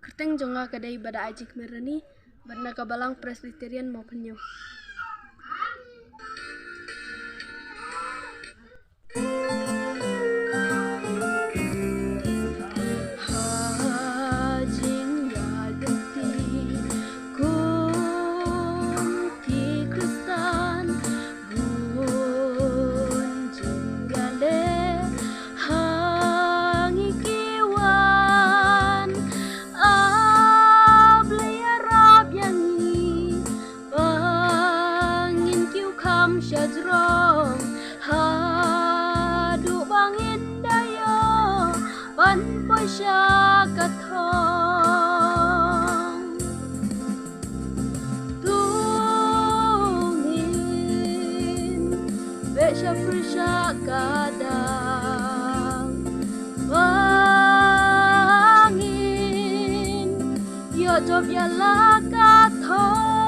Kerteng jonga kadai bada ajik merani, badna kabalang Presbyterian mau penyu. Syajrong hadu bangin dayo pan pasya kathong tungin besya persya kadang bangin yo job ya la kathong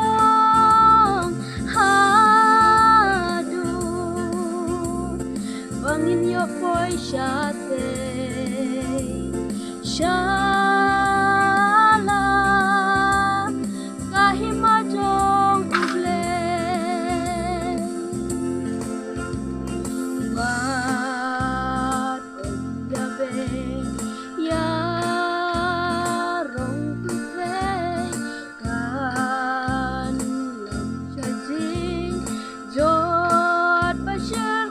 bangin yo poi shate shala kahima jong uble wat ondabe ya rong tupe kan lam chaji jot bashir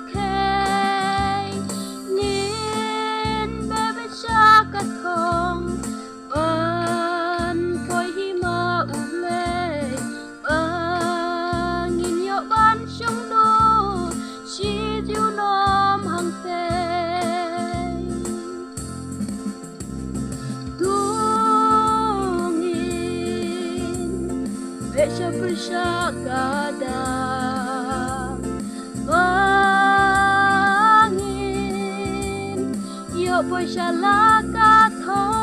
kathong pan poi hima ule bangin yo ban shong do shi ju nom hang te tungin besya persya kadang yo poi shala kathong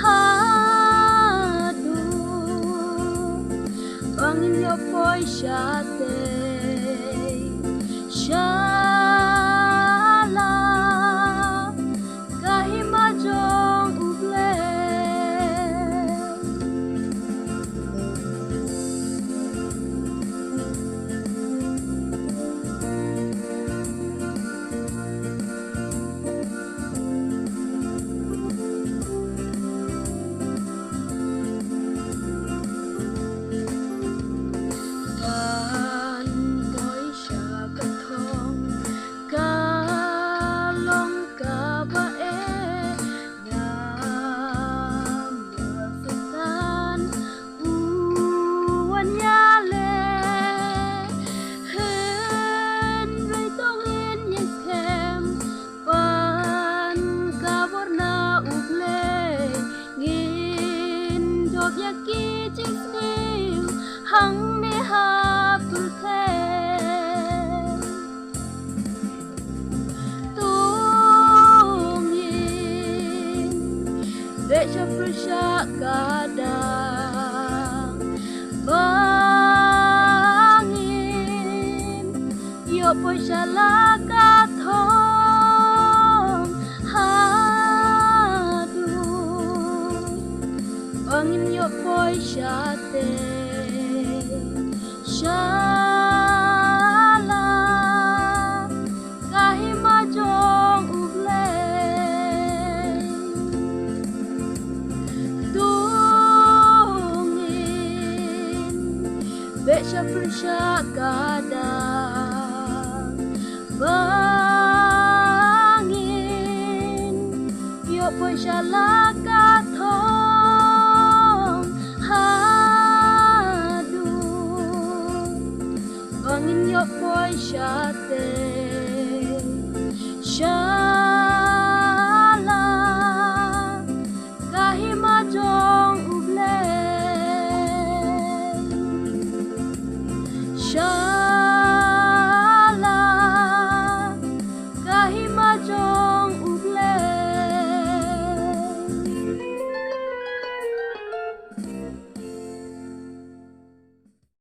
hadu bangin yo poi shate shala kahima jong uble hang ne ha pulke tungin besya persya kadang bangin yo poi shala kathong hadu bangin yo poi shate shala kahima jong uble tungin besya persya kadang